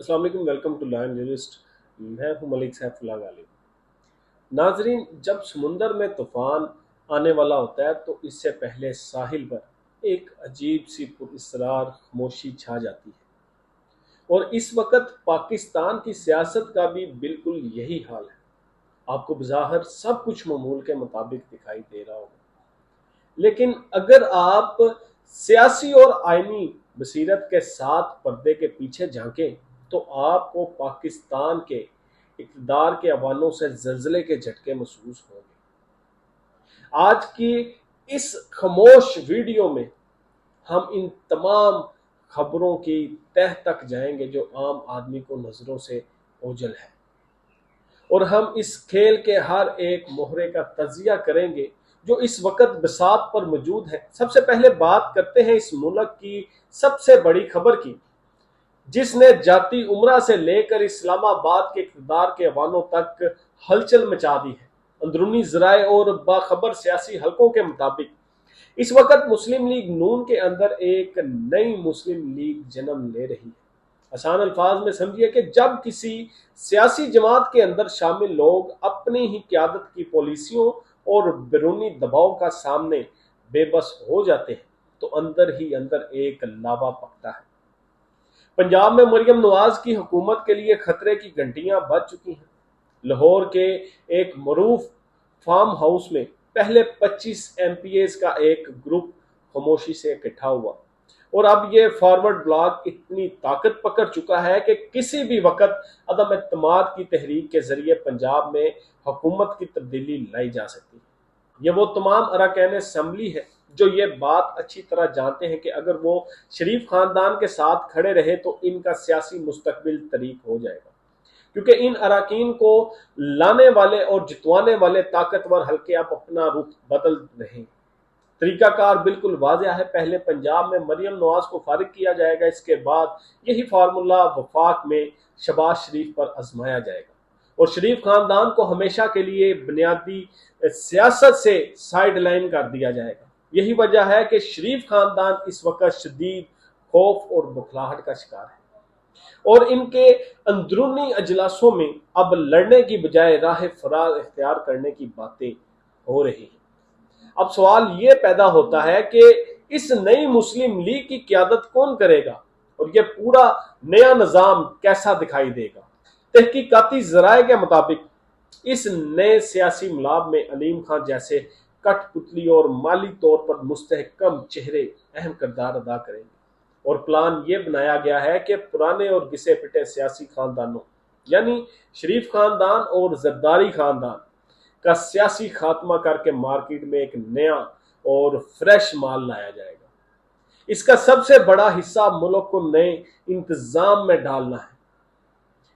السلام علیکم، welcome to line journalist. میں ہوں ملک سیف اللہ غالب۔ ناظرین، جب سمندر میں طوفان آنے والا ہوتا ہے تو اس سے پہلے ساحل پر ایک عجیب سی پراسرار خاموشی چھا جاتی ہے، اور اس وقت پاکستان کی سیاست کا بھی بالکل یہی حال ہے۔ آپ کو بظاہر سب کچھ معمول کے مطابق دکھائی دے رہا ہوگا، لیکن اگر آپ سیاسی اور آئینی بصیرت کے ساتھ پردے کے پیچھے جھانکیں تو آپ کو پاکستان کے اقتدار کے ایوانوں سے زلزلے کے جھٹکے محسوس ہوں گے۔ آج کی اس خاموش ویڈیو میں ہم ان تمام خبروں کی تہ تک جائیں گے جو عام آدمی کو نظروں سے اوجھل ہے، اور ہم اس کھیل کے ہر ایک مہرے کا تجزیہ کریں گے جو اس وقت بساط پر موجود ہے۔ سب سے پہلے بات کرتے ہیں اس ملک کی سب سے بڑی خبر کی، جس نے جاتی عمرہ سے لے کر اسلام آباد کے اقتدار کے ایوانوں تک ہلچل مچا دی ہے۔ اندرونی ذرائع اور باخبر سیاسی حلقوں کے مطابق اس وقت مسلم لیگ نون کے اندر ایک نئی مسلم لیگ جنم لے رہی ہے۔ آسان الفاظ میں سمجھیے کہ جب کسی سیاسی جماعت کے اندر شامل لوگ اپنی ہی قیادت کی پالیسیوں اور بیرونی دباؤ کا سامنے بے بس ہو جاتے ہیں تو اندر ہی اندر ایک لاوا پکتا ہے۔ پنجاب میں مریم نواز کی حکومت کے لیے خطرے کی گھنٹیاں بج چکی ہیں۔ لاہور کے ایک معروف فارم ہاؤس میں پہلے 25 ایم پی ایز کا ایک گروپ خاموشی سے اکٹھا ہوا، اور اب یہ فارورڈ بلاک اتنی طاقت پکڑ چکا ہے کہ کسی بھی وقت عدم اعتماد کی تحریک کے ذریعے پنجاب میں حکومت کی تبدیلی لائی جا سکتی ہے۔ یہ وہ تمام اراکین اسمبلی ہے جو یہ بات اچھی طرح جانتے ہیں کہ اگر وہ شریف خاندان کے ساتھ کھڑے رہے تو ان کا سیاسی مستقبل طریق ہو جائے گا، کیونکہ ان اراکین کو لانے والے اور جتوانے والے طاقتور حلقے اب اپنا رخ بدل رہے ہیں۔ طریقہ کار بالکل واضح ہے، پہلے پنجاب میں مریم نواز کو فارغ کیا جائے گا، اس کے بعد یہی فارمولہ وفاق میں شہباز شریف پر آزمایا جائے گا، اور شریف خاندان کو ہمیشہ کے لیے بنیادی سیاست سے سائیڈ لائن کر دیا جائے گا۔ یہی وجہ ہے کہ شریف خاندان اس وقت شدید خوف اور بکھلاہٹ کا شکار ہے، اور ان کے اندرونی اجلاسوں میں اب لڑنے کی بجائے راہ فرار اختیار کرنے کی باتیں ہو رہی ہیں۔ اب سوال یہ پیدا ہوتا ہے کہ اس نئی مسلم لیگ کی قیادت کون کرے گا، اور یہ پورا نیا نظام کیسا دکھائی دے گا۔ تحقیقاتی ذرائع کے مطابق اس نئے سیاسی ملاب میں علیم خان جیسے کٹ پتلی اور مالی طور پر مستحکم چہرے اہم کردار ادا کریں گے، اور پلان یہ بنایا گیا ہے کہ پرانے اور گھسے پٹے سیاسی خاندانوں یعنی شریف خاندان اور زرداری خاندان کا سیاسی خاتمہ کر کے مارکیٹ میں ایک نیا اور فریش مال لایا جائے گا۔ اس کا سب سے بڑا حصہ ملک کو نئے انتظام میں ڈالنا ہے،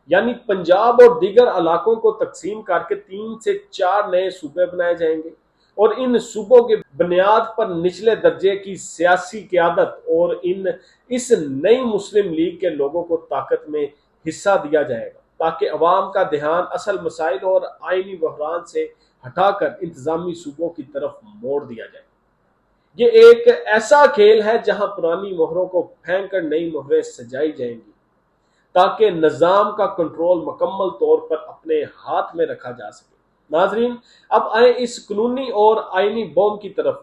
یعنی پنجاب اور دیگر علاقوں کو تقسیم کر کے 3 سے 4 نئے صوبے بنائے جائیں گے، اور ان صوبوں کی بنیاد پر نچلے درجے کی سیاسی قیادت اور اس نئی مسلم لیگ کے لوگوں کو طاقت میں حصہ دیا جائے گا، تاکہ عوام کا دھیان اصل مسائل اور آئینی بحران سے ہٹا کر انتظامی صوبوں کی طرف موڑ دیا جائے۔ یہ ایک ایسا کھیل ہے جہاں پرانی مہروں کو پھینک کر نئی مہریں سجائی جائیں گی، تاکہ نظام کا کنٹرول مکمل طور پر اپنے ہاتھ میں رکھا جا سکے۔ ناظرین، اب آئیں اس قانونی اور آئینی بوم کی طرف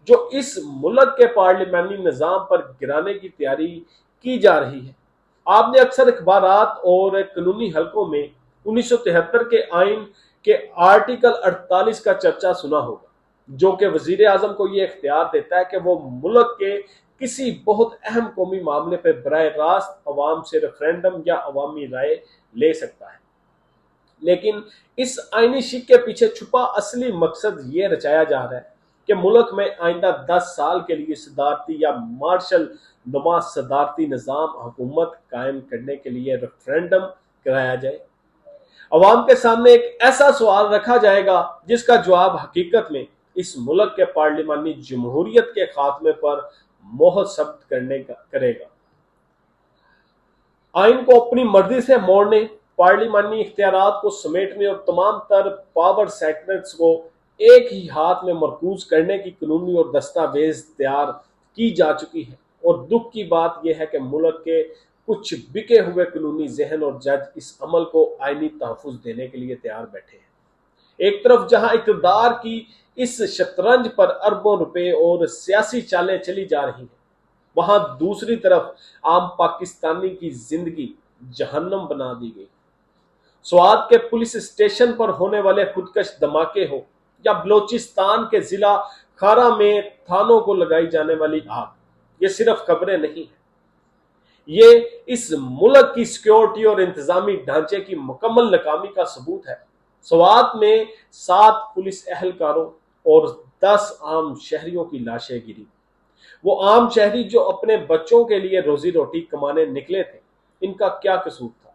جو اس ملک کے پارلیمانی نظام پر گرانے کی تیاری کی جا رہی ہے۔ آپ نے اکثر اخبارات اور قانونی حلقوں میں 1973 کے آئین کے آرٹیکل 48 کا چرچا سنا ہوگا، جو کہ وزیر اعظم کو یہ اختیار دیتا ہے کہ وہ ملک کے کسی بہت اہم قومی معاملے پہ براہ راست عوام سے ریفرینڈم یا عوامی رائے لے سکتا ہے۔ لیکن اس آئینی شک کے پیچھے چھپا اصلی مقصد یہ رچایا جا رہا ہے کہ ملک میں آئندہ 10 سال کے لیے صدارتی یا مارشل نما صدارتی نظام حکومت قائم کرنے کے لیے ریفرینڈم کرایا جائے۔ عوام کے سامنے ایک ایسا سوال رکھا جائے گا جس کا جواب حقیقت میں اس ملک کے پارلیمانی جمہوریت کے خاتمے پر مہر ثبت کرے گا۔ آئین کو اپنی مرضی سے موڑنے، پارلیمانی اختیارات کو سمیٹنے اور تمام تر پاور سیکٹرز کو ایک ہی ہاتھ میں مرکوز کرنے کی قانونی اور دستاویز تیار کی جا چکی ہے، اور دکھ کی بات یہ ہے کہ ملک کے کچھ بکے ہوئے قانونی ذہن اور جج اس عمل کو آئینی تحفظ دینے کے لیے تیار بیٹھے ہیں۔ ایک طرف جہاں اقتدار کی اس شطرنج پر اربوں روپے اور سیاسی چالیں چلی جا رہی ہیں، وہاں دوسری طرف عام پاکستانی کی زندگی جہنم بنا دی گئی۔ سوات کے پولیس اسٹیشن پر ہونے والے خودکش دھماکے ہو یا بلوچستان کے ضلع کھارا میں تھانوں کو لگائی جانے والی آگ، یہ صرف خبریں نہیں ہیں، یہ اس ملک کی سیکیورٹی اور انتظامی ڈھانچے کی مکمل ناکامی کا ثبوت ہے۔ سوات میں 7 پولیس اہلکاروں اور 10 عام شہریوں کی لاشیں گری۔ وہ عام شہری جو اپنے بچوں کے لیے روزی روٹی کمانے نکلے تھے، ان کا کیا قصور تھا؟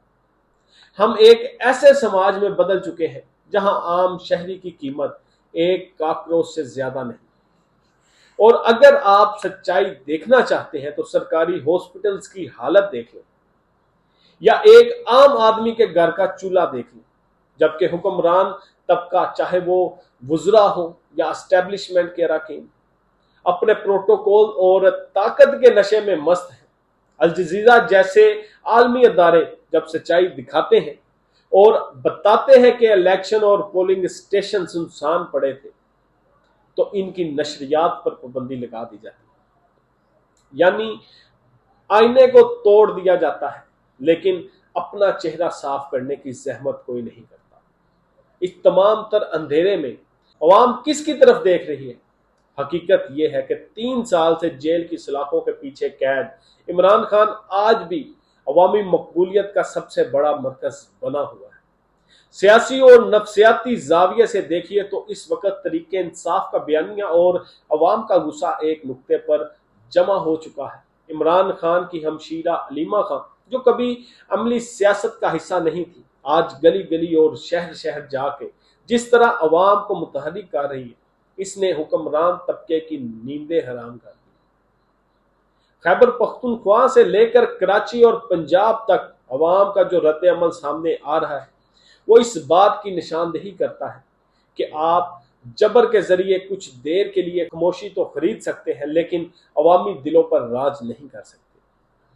ہم ایک ایسے سماج میں بدل چکے ہیں جہاں عام شہری کی قیمت ایک کاکروچ سے زیادہ نہیں۔ اور اگر آپ سچائی دیکھنا چاہتے ہیں تو سرکاری ہاسپٹلز کی حالت دیکھ لیں یا ایک عام آدمی کے گھر کا چولہا دیکھ لیں، جبکہ حکمران طبقہ، چاہے وہ وزراء ہوں یا اسٹیبلشمنٹ کے اراکین، اپنے پروٹوکول اور طاقت کے نشے میں مست ہیں۔ الجزیرہ جیسے عالمی ادارے جب سچائی دکھاتے ہیں اور بتاتے ہیں کہ الیکشن اور پولنگ اسٹیشن سنسان پڑے تھے، تو ان کی نشریات پر پابندی لگا دی جاتی ہے، یعنی آئینے کو توڑ دیا جاتا ہے، لیکن اپنا چہرہ صاف کرنے کی زحمت کوئی نہیں کرتا۔ اس تمام تر اندھیرے میں عوام کس کی طرف دیکھ رہی ہے؟ حقیقت یہ ہے کہ 3 سال سے جیل کی سلاخوں کے پیچھے قید عمران خان آج بھی عوامی مقبولیت کا سب سے بڑا مرکز بنا ہوا ہے۔ سیاسی اور نفسیاتی زاویے سے دیکھیے تو اس وقت تحریک انصاف کا بیانیہ اور عوام کا غصہ ایک نقطے پر جمع ہو چکا ہے۔ عمران خان کی ہمشیرہ علیمہ خان، جو کبھی عملی سیاست کا حصہ نہیں تھی، آج گلی گلی اور شہر شہر جا کے جس طرح عوام کو متحرک کر رہی ہے، اس نے حکمران طبقے کی نیندیں حرام کر دی۔ خیبر پختونخوا سے لے کر کراچی اور پنجاب تک عوام کا جو رد عمل سامنے آ رہا ہے، وہ اس بات کی نشاندہی کرتا ہے کہ آپ جبر کے ذریعے کچھ دیر کے لیے خاموشی تو خرید سکتے ہیں، لیکن عوامی دلوں پر راج نہیں کر سکتے۔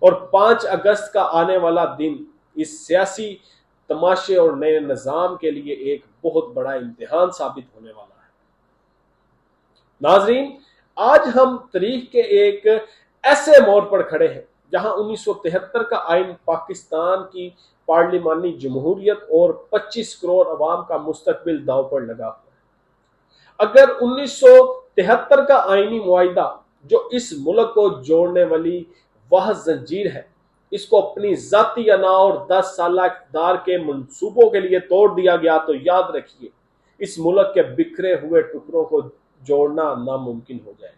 اور 5 اگست کا آنے والا دن اس سیاسی تماشے اور نئے نظام کے لیے ایک بہت بڑا امتحان ثابت ہونے والا ہے۔ ناظرین، آج ہم تاریخ کے ایک ایسے موڑ پر کھڑے ہیں جہاں 1973 کا آئین پاکستان کی پارلیمانی جمہوریت اور 25 کروڑ عوام کا مستقبل داؤ پر لگا ہوا ہے۔ اگر 1973 کا آئینی معاہدہ، جو اس ملک کو جوڑنے والی وہ زنجیر ہے، اس کو اپنی ذاتی انا اور 10 سالہ اقتدار کے منصوبوں کے لیے توڑ دیا گیا تو یاد رکھیے، اس ملک کے بکھرے ہوئے ٹکڑوں کو جوڑنا ناممکن ہو جائے گا۔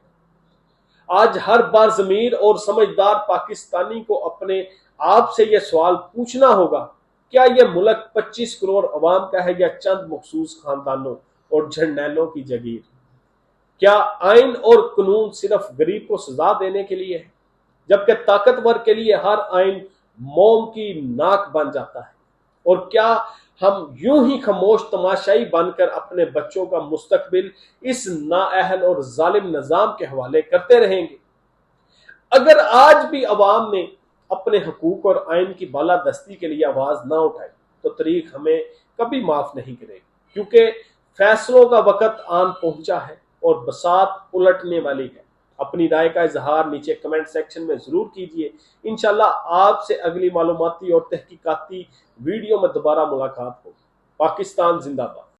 آج ہر بار ضمیر اور سمجھدار پاکستانی کو اپنے آپ سے یہ سوال پوچھنا ہوگا، کیا یہ ملک 25 کروڑ عوام کا ہے یا چند مخصوص خاندانوں اور جھنڈیلوں کی جگیر؟ کیا آئین اور قانون صرف غریب کو سزا دینے کے لیے ہے، جبکہ طاقتور کے لیے ہر آئین موم کی ناک بن جاتا ہے؟ اور کیا ہم یوں ہی خاموش تماشائی بن کر اپنے بچوں کا مستقبل اس نااہل اور ظالم نظام کے حوالے کرتے رہیں گے؟ اگر آج بھی عوام نے اپنے حقوق اور آئین کی بالادستی کے لیے آواز نہ اٹھائی تو تاریخ ہمیں کبھی معاف نہیں کرے گی، کیونکہ فیصلوں کا وقت آن پہنچا ہے اور بساط الٹنے والی ہے۔ اپنی رائے کا اظہار نیچے کمنٹ سیکشن میں ضرور کیجیے۔ انشاءاللہ آپ سے اگلی معلوماتی اور تحقیقاتی ویڈیو میں دوبارہ ملاقات ہوگی۔ پاکستان زندہ باد۔